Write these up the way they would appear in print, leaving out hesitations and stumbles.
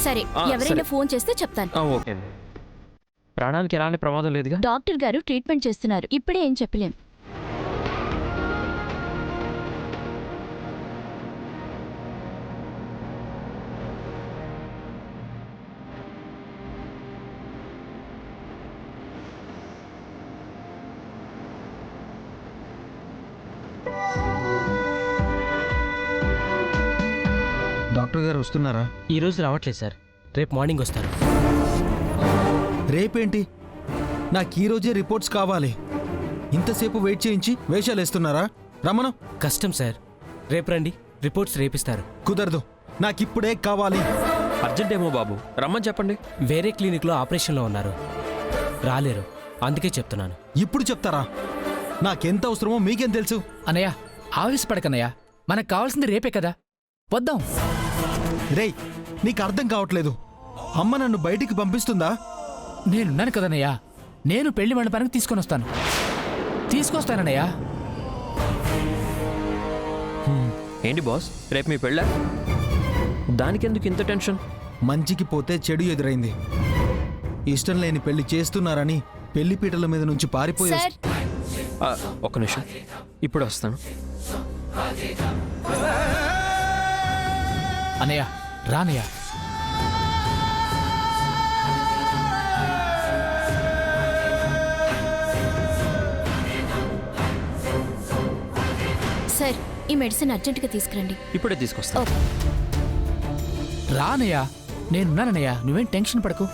సరే, ఎవరైనా ఫోన్ చేస్తే చెప్తాను. ఓకే. ప్రాణానికి ఎలాంటి ప్రమాదం లేదుగా? డాక్టర్ గారు ట్రీట్మెంట్ చేస్తున్నారు, ఇప్పుడే ఏం చెప్పలేం. డాక్టర్ గారు వస్తున్నారా? ఈరోజు రావట్లేదు సార్, రేపు మార్నింగ్ వస్తారు. రేపేంటి? నాకు ఈరోజే రిపోర్ట్స్ కావాలి. ఇంతసేపు వెయిట్ చేయించి వేషాలు వేస్తున్నారా? రమణ, కష్టం సార్, రేపు రండి, రిపోర్ట్స్ రేపిస్తారు. కుదరదు, నాకిప్పుడే కావాలి. అర్జెంట్ ఏమో బాబు, రమ్మని చెప్పండి. వేరే క్లినిక్లో ఆపరేషన్లో ఉన్నారు, రాలేరు, అందుకే చెప్తున్నాను. ఇప్పుడు చెప్తారా? నాకెంత అవసరమో మీకేం తెలుసు? అన్నయ్య, ఆవేశపడకన్నయ్య, మనకు కావాల్సింది రేపే కదా, వద్దాం. రేయ్, నీకు అర్థం కావట్లేదు. అమ్మ నన్ను బయటికి పంపిస్తుందా? నేనున్నాను కదన్నయ్య, నేను పెళ్లి మండపానికి తీసుకొస్తానన్నయ్య. ఏంటి బాస్, రేపు మీ పెళ్ళా? దానికెందుకు ఇంత టెన్షన్? మంచికి పోతే చెడు ఎదురైంది. ఇష్టం లేని పెళ్లి చేస్తున్నారని పెళ్లిపీటల మీద నుంచి పారిపోయే. సార్, ఒక్క నిమిషం, ఇప్పుడు వస్తాను. అన్నయ్య, రానయ్య. సార్, ఈ మెడిసిన్ అర్జెంటుగా తీసుకురండి. ఇప్పుడే తీసుకొస్తాను. ఓకే. రానయ్య, నేనున్నానన్నయ్య, నువ్వేం టెన్షన్ పడకు.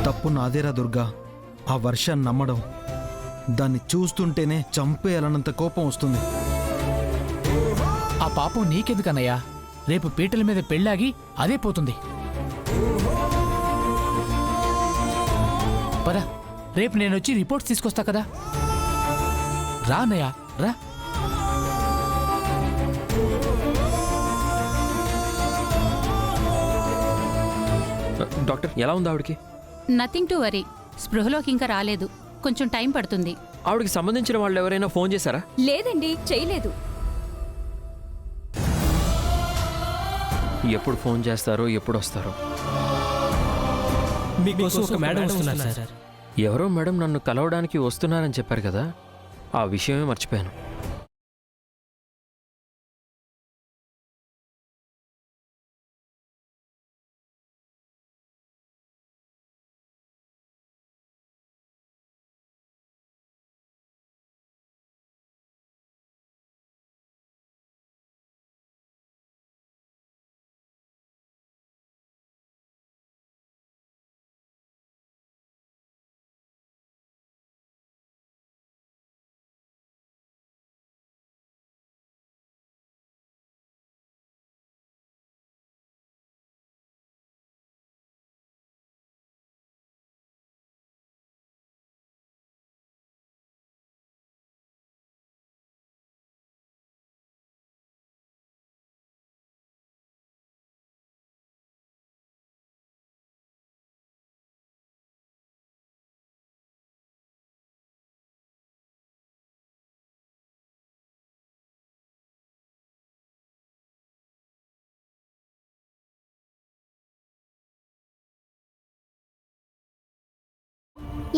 తప్పు నాదేరా దుర్గా. ఆ వర్షాన్ని నమ్మడం, దాన్ని చూస్తుంటేనే చంపేయాలన్నంత కోపం వస్తుంది. ఆ పాపం నీకెందుకన్నయ్య? రేపు పీటల మీద పెళ్ళాగి అదే పోతుంది. పద, రేపు నేనొచ్చి రిపోర్ట్స్ తీసుకొస్తా కదా. రా అన్నయ్య, రా. డాక్టర్, ఎలా ఉంది ఆవిడకి? నథింగ్ టు వరీ, స్పృహలోకి ఇంకా రాలేదు, కొంచెం టైం పడుతుంది. ఆవిడకి సంబంధించిన వాళ్ళు ఎవరైనా ఫోన్ చేశారా? లేదండి, చేయలేదు. ఎప్పుడు ఫోన్ చేస్తారో, ఎప్పుడు వస్తారో. మీకోసం ఒక మేడం వస్తున్నారు సార్. ఎవరో మేడం నన్ను కలవడానికి వస్తున్నారని చెప్పారు కదా, ఆ విషయమే మర్చిపోయాను.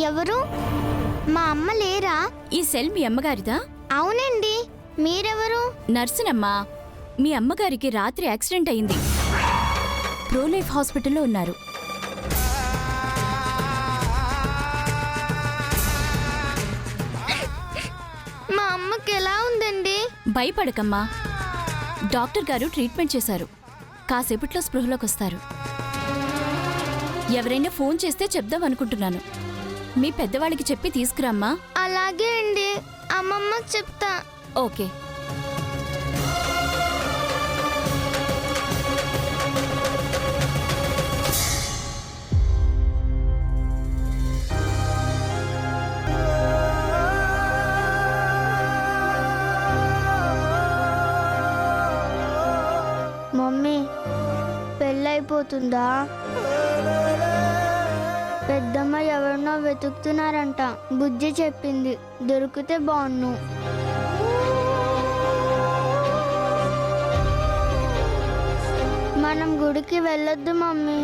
ఎవరు? మా అమ్మ లేరా? ఈ సెల్ మీ అమ్మగారిదా? అవునండి, మీరెవరు? నర్సునమ్మా. మీ అమ్మగారికి రాత్రి యాక్సిడెంట్ అయింది, ప్రోలైఫ్ హాస్పిటల్లో ఉన్నారు. మా అమ్మకి ఎలా ఉందండి? భయపడకమ్మా, డాక్టర్ గారు ట్రీట్మెంట్ చేశారు, కాసేపట్లో స్పృహలోకి వస్తారు. ఎవరైనా ఫోన్ చేస్తే చెప్దాం అనుకుంటున్నాను. మీ పెద్దవాళ్ళకి చెప్పి తీసుకురామ్మా. అలాగే అండి, అమ్మమ్మ చెప్తా. ఓకే. మమ్మీ, పెళ్ళైపోతుందా? పెద్దమ్మ ఎవరినో వెతుకుతున్నారంట. బుజ్జి చెప్పింది. దొరికితే బాగున్ను. మనం గుడికి వెళ్ళొద్దు మమ్మీ.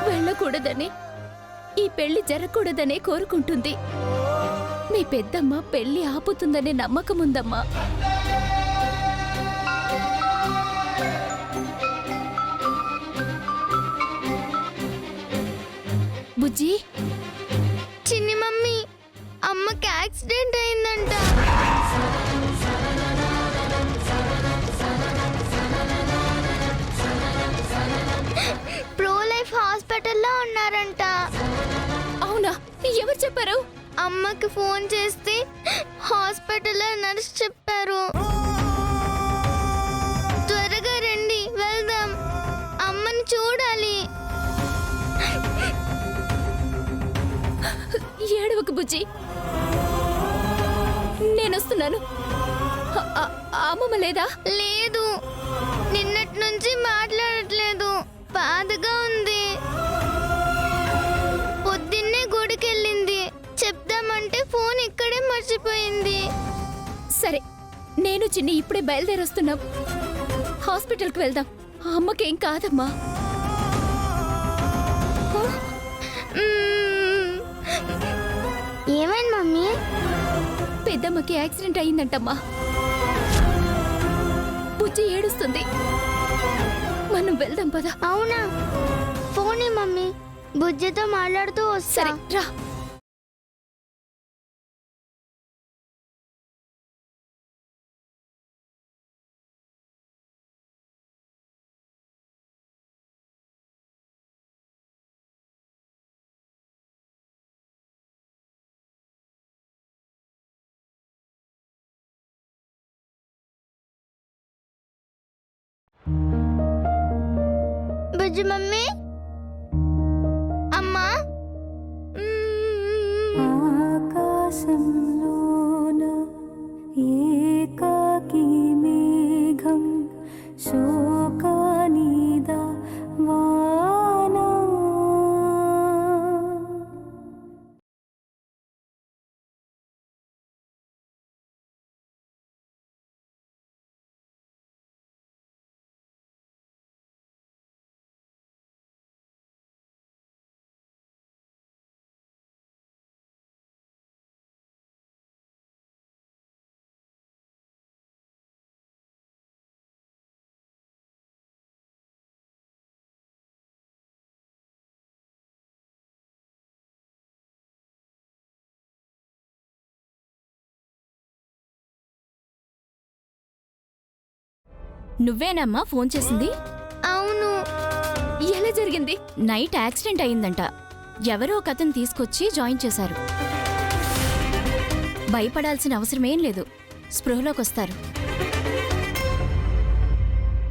వెళ్ళకూడదని, ఈ పెళ్లి జరగకూడదనే కోరుకుంటుంది. మీ పెద్దమ్మ పెళ్లి ఆపుతుందనే నమ్మకం ఉందమ్మా. బుజ్జి, చిన్ని మమ్మీ, అమ్మకి యాక్సిడెంట్ అయిందంట. ప్రో లైఫ్ హాస్పిటల్లో ఉన్నారంట. అవునా? ఎవరు చెప్పారు? అమ్మకి ఫోన్ చేస్తే హాస్పిటల్లో నర్స్ చెప్పారు. త్వరగా రండి, వెళ్దాం. అమ్మని చూడాలి. ఏడవకు బుజ్జి, నేనొస్తున్నాను. అమ్మమ్మ లేదా? లేదు, నిన్నటి నుంచి మాట్లాడట్లేదు. బాధగా ఉంది. పొద్దున్నే గుడికెళ్ళింది. చెప్దామంటే ఫోన్ ఇక్కడే మర్చిపోయింది. సరే, నేను చిన్ని ఇప్పుడే బయలుదేరొస్తున్నాం. హాస్పిటల్కి వెళ్దాం. అమ్మకేం కాదమ్మా. ఏమైంది మమ్మీ? పెద్దమ్మకి యాక్సిడెంట్ అయిందంటమ్మా. బుజ్జి ఏడుస్తుంది. మనం వెళ్దాం పద. అవునా? ఫోన్ మమ్మీ, బుజ్జితో మాట్లాడుతూ వస్తా. సరే రా. బుజ్జి మమ్మీ, అమ్మా. ఆకాశంలోన ఏకాకి మేఘం శోకానిదా వానా. నువ్వేనమ్మా ఫోన్ చేసింది? అవును. ఎలా జరిగింది? నైట్ యాక్సిడెంట్ అయిందంట. ఎవరో ఒక అతను తీసుకొచ్చి జాయిన్ చేశారు. భయపడాల్సిన అవసరమేం లేదు. స్పృహలోకి వస్తారు.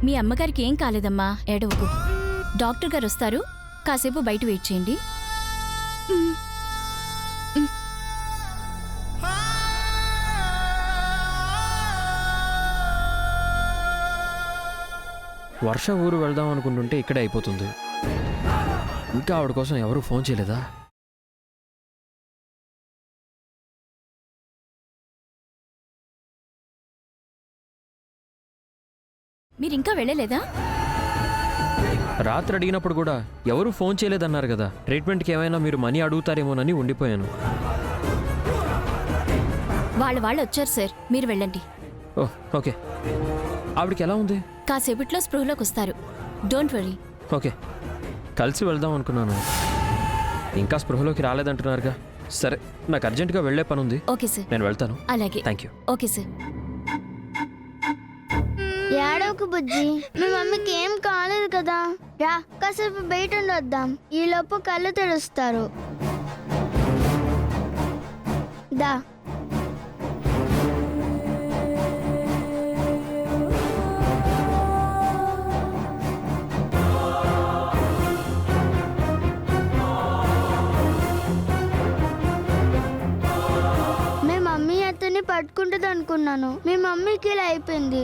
మీ అమ్మగారికి ఏం కాలేదమ్మా, ఏడవకు. డాక్టర్ గారు వస్తారు. కాసేపు బయట వెయిట్ చేయండి. వర్ష ఊరు వెళ్దాం అనుకుంటుంటే ఇక్కడే అయిపోతుంది. ఇంకా ఆవిడ కోసం ఎవరు ఫోన్ చేయలేదా? మీరింకా వెళ్ళలేదా? రాత్రి అడిగినప్పుడు కూడా ఎవరు ఫోన్ చేయలేదన్నారు కదా. ట్రీట్మెంట్కి ఏమైనా మీరు మనీ అడుగుతారేమోనని ఉండిపోయాను. వాళ్ళు వచ్చారు సార్, మీరు వెళ్ళండి. ఓహ్, ఓకే. ఆవిడకి ఎలా ఉంది? కాసేపట్లో స్పృహలోకి వస్తారు. Don't worry. ఓకే, కలిసి వెళ్దాం అనుకున్నాను. ఇంకా స్పృహలోకి రాలేదంటున్నారుగా. సరే, నాకు అర్జెంటుగా వెళ్ళే పని ఉంది. ఓకే సార్, నేను వెళ్తాను. అలాగే. Thank you. Okay sir. ఏడవకు బుజ్జి, మీ మమ్మీకి ఏం కాలేదు కదా. రా, కాసేపు బయట ఉండొద్దాం. ఈలోపు కళ్ళు తెరుస్తారు. దా. మీ మమ్మీ అతన్ని పట్టుకుంటుంది అనుకున్నాను. మీ మమ్మీకి ఇలా అయిపోయింది.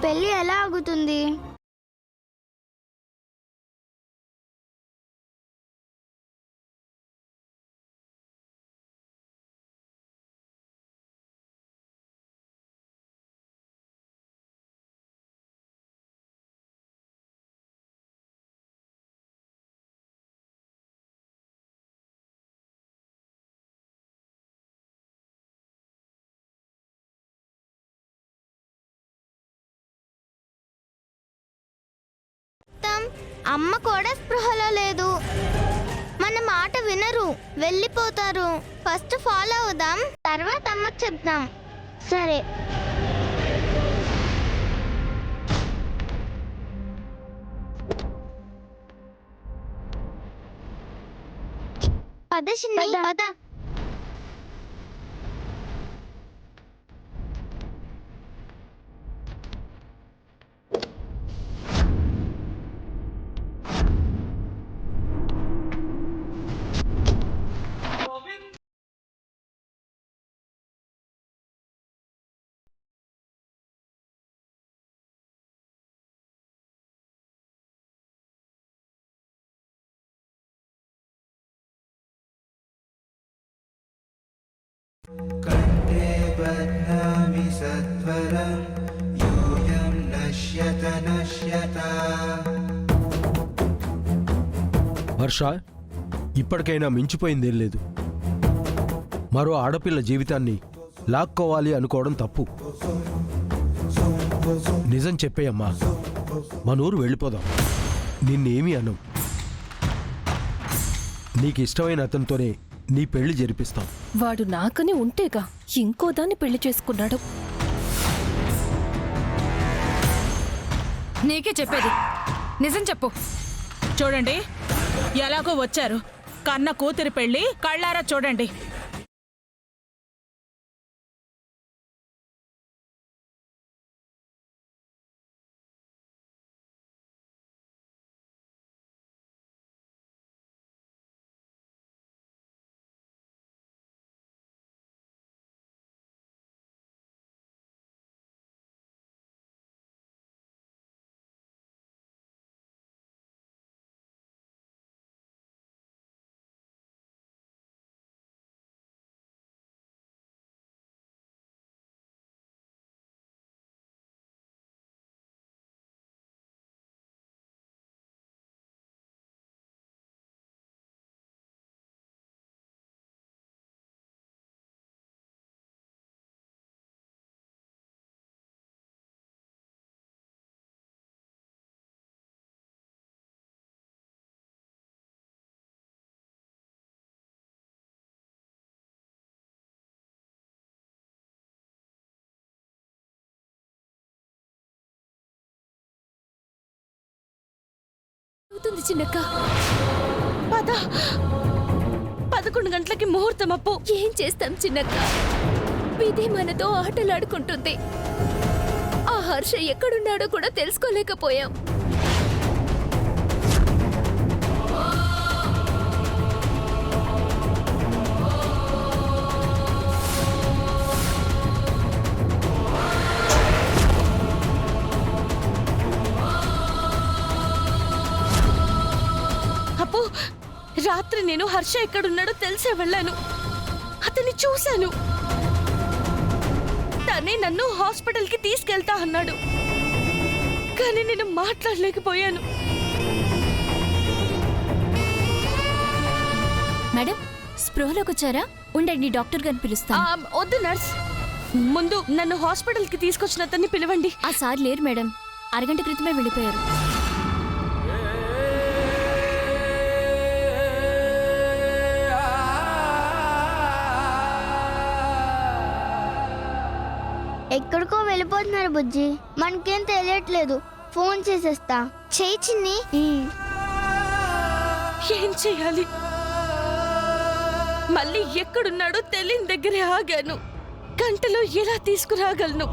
పెళ్ళి ఎలా ఆగుతుంది? అమ్మ కూడా స్పృహలో లేదు. మన మాట వినరు, వెళ్ళిపోతారు. ఫస్ట్ ఫాలో అవుదాం, తర్వాత అమ్మకి చెప్దాం. సరే. పద చిన్ని, పద. कंठे बध्नामि सत्वरं यूयं नश्यत नश्यता. వర్ష, ఇప్పటికైనా మించిపోయిందేం లేదు. మరో ఆడపిల్ల జీవితాన్ని లాక్కోవాలి అనుకోవడం తప్పు. నిజం చెప్పేయమ్మా, మనూరు వెళ్ళిపోదాం. నిన్నేమీ అనం. నీకు ఇష్టమైన అతనితోనే నీ పెళ్లి జరిపిస్తాం. వాడు నాకని ఉంటేగా ఇంకో దాన్ని పెళ్లి చేసుకున్నాడు. నీకే చెప్పేది, నిజం చెప్పు. చూడండి, ఎలాగో వచ్చారు. కన్న కూతురి పెళ్లి కళ్ళారా చూడండి. అవుతుంది చిన్నక్క. పద, 11 గంటలకి ముహూర్తం అప్పు. ఏం చేస్తాం చిన్నక్క, విధి మనతో ఆటలాడుకుంటుంది. ఆ హర్ష ఎక్కడున్నాడో కూడా తెలుసుకోలేకపోయాం. రాత్రి నేను హర్ష ఎక్కడున్నాడో తెలిసే వెళ్ళాను. అతన్ని చూశాను. తనే నన్ను హాస్పిటల్కి తీసుకెళ్తా అన్నాడు. కానీ నేను మాట్లాడలేకపోయాను. మేడం, స్పృహలోకి వచ్చారా? ఉండండి, డాక్టర్ గారిని పిలుస్తాను. వద్దు నర్స్, ముందు నన్ను హాస్పిటల్కి తీసుకొచ్చిన అతన్ని పిలవండి. ఆ సార్ లేరు మేడం, అరగంట క్రితమే వెళ్ళిపోయారు. ఎక్కడికో వెళ్ళిపోతున్నారు బుజ్జి, మనకేం తెలియట్లేదు. ఫోన్ చేసేస్తా. చేయి చిన్ని. ఏం చేయాలి? మళ్ళీ ఎక్కడున్నాడో తెలియని దగ్గరే ఆగాను. గంటలో ఎలా తీసుకురాగలను?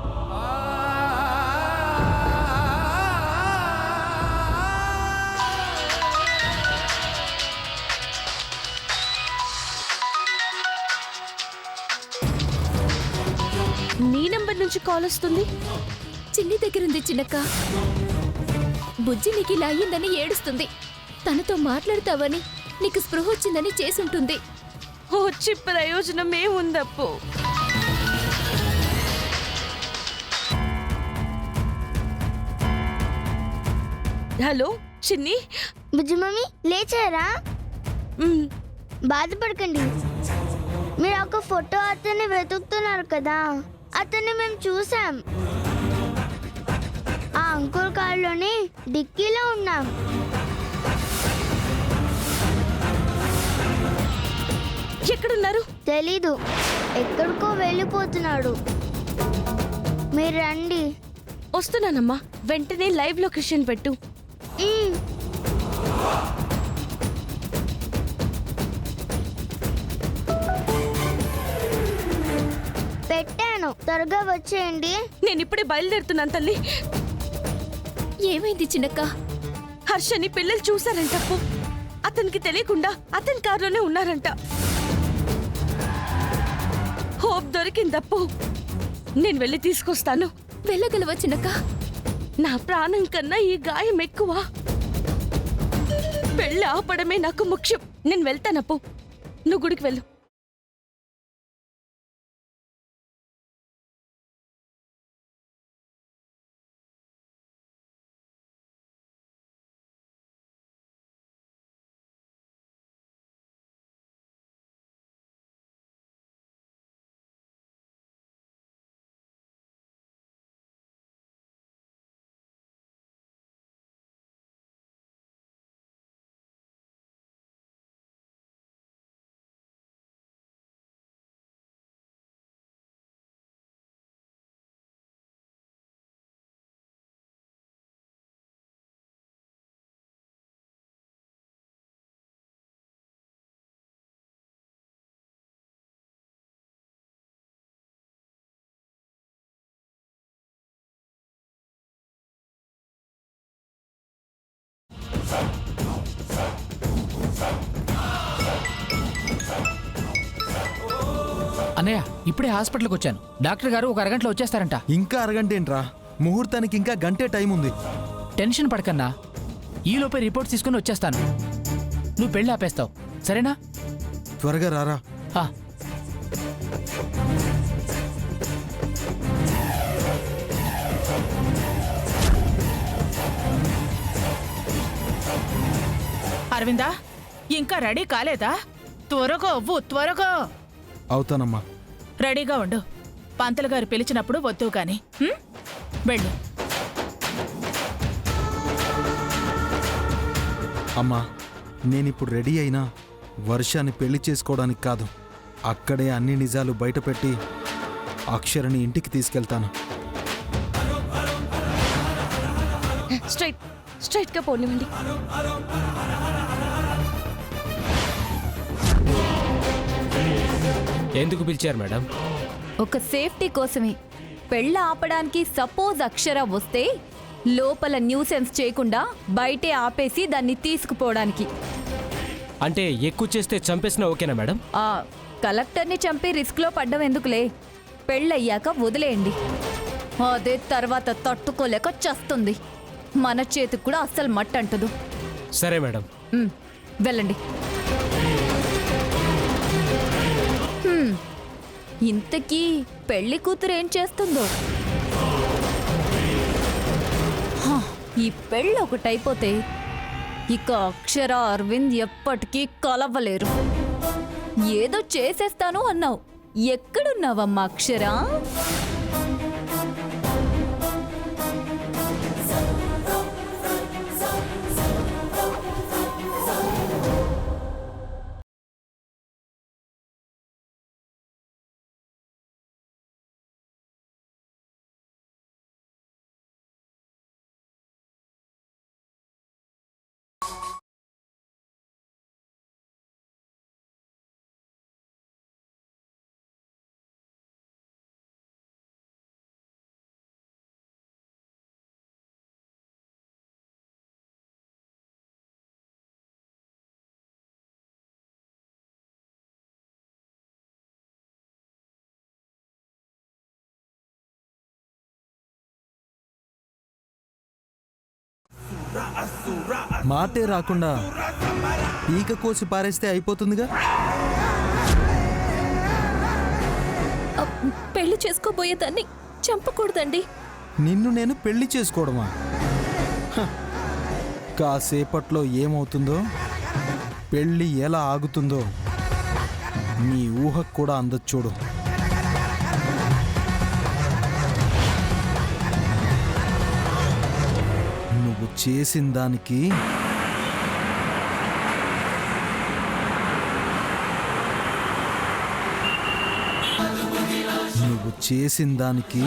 నీ నంబర్ నుంచి కాల్ వస్తుంది. చిన్ని దగ్గరుంది చిన్నక్క. బుజ్జి నీకు ఇలా అయ్యిందని ఏడుస్తుంది. తనతో మాట్లాడతావని, నీకు స్పృహ వచ్చిందని చేసుంటుంది. వచ్చి ప్రయోజనం ఏముందప్పు? హలో చిన్ని. బుజ్జి మమ్మీ లేచారా? బాధపడకండి. మీరు ఒక ఫోటో అతన్ని వెతుకుతున్నారు కదా, అతన్ని మేము చూసాం. ఆ అంకుల్ కారులోనే డిక్కీలో ఉన్నాం. ఎక్కడున్నారు? తెలీదు, ఎక్కడికో వెళ్ళిపోతున్నాడు. మీరు రండి. వస్తున్నానమ్మా. వెంటనే లైవ్ లొకేషన్ పెట్టు. ఉమ్. పెట్టాను, త్వరగా వచ్చేయండి. నేను ఇప్పుడే బయలుదేరుతున్నాను తల్లి. ఏమైంది చిన్నక్క? హర్షని పిల్లలు చూశారంట. అప్పు, అతనికి తెలియకుండా అతని కారులోనే ఉన్నారంట. హోప్ దొరికిందప్పు. నేను వెళ్ళి తీసుకొస్తాను. వెళ్ళగలవా చిన్నక్క? నా ప్రాణం కన్నా ఈ గాయం ఎక్కువ. పెళ్ళి ఆపడమే నాకు ముఖ్యం. నేను వెళ్తానప్పు, నువ్వు గుడికి వెళ్ళు. అన్నయ్య, ఇప్పుడే హాస్పిటల్కి వచ్చాను. డాక్టర్ గారు ఒక అరగంటలో వచ్చేస్తారంట. ఇంకా అరగంట ఏంట్రా? ముహూర్తానికి ఇంకా గంటే టైం ఉంది. టెన్షన్ పడకన్నా, ఈలోపే రిపోర్ట్స్ తీసుకుని వచ్చేస్తాను. నువ్వు పెళ్ళి ఆపేస్తావు, సరేనా? త్వరగా రారా. ఆ. అరవిందా, ఇంకా రెడీ కాలేదా? త్వరగా అవ్వు, త్వరగా. అవుతానమ్మా. రెడీగా ఉండు. పంతులు గారు పిలిచినప్పుడు వద్దు గాని. వెళ్ళు. అమ్మా, నేనిప్పుడు రెడీ అయినా వర్షాన్ని పెళ్లి చేసుకోవడానికి కాదు, అక్కడే అన్ని నిజాలు బయటపెట్టి అక్షరని ఇంటికి తీసుకెళ్తాను. స్ట్రైట్గా పోనివ్వండి. ఎందుకు పిలిచారు మేడం? ఒక సేఫ్టీ కోసమే. పెళ్ళ ఆపడానికి సపోజ్ అక్షర వస్తే లోపల న్యూసెన్స్ చేయకుండా బయటే ఆపేసి దాన్ని తీసుకుపోవడానికి. అంటే ఎక్కువ చేస్తే చంపేసినా ఓకేనా మేడం? ఆ కలెక్టర్ని చంపి రిస్క్లో పడ్డం ఎందుకులే, పెళ్ళయ్యాక వదిలేయండి. అదే తర్వాత తట్టుకోలేక చస్తుంది. మన చేతికి కూడా అస్సలు మట్టంటదు. సరే మేడం. వెళ్ళండి. ఇంతకీ పెళ్లి కూతురు ఏం చేస్తుందో? ఈ పెళ్ళి ఒకటైపోతే ఇక అక్షర అరవింద్ ఎప్పటికీ కలవలేరు. ఏదో చేసేస్తాను అన్నావు, ఎక్కడున్నావమ్మా అక్షర? మాటే రాకుండా ఈక కోసి పారేస్తే అయిపోతుందిగా. పెళ్లి చేసుకోబోయేదాన్ని చంపకూడదండి. నిన్ను నేను పెళ్లి చేసుకోవడమా? కాసేపట్లో ఏమవుతుందో, పెళ్లి ఎలా ఆగుతుందో నీ ఊహకు కూడా అందదు చూడు. నువ్వు చేసిన దానికి చేసిన దానికి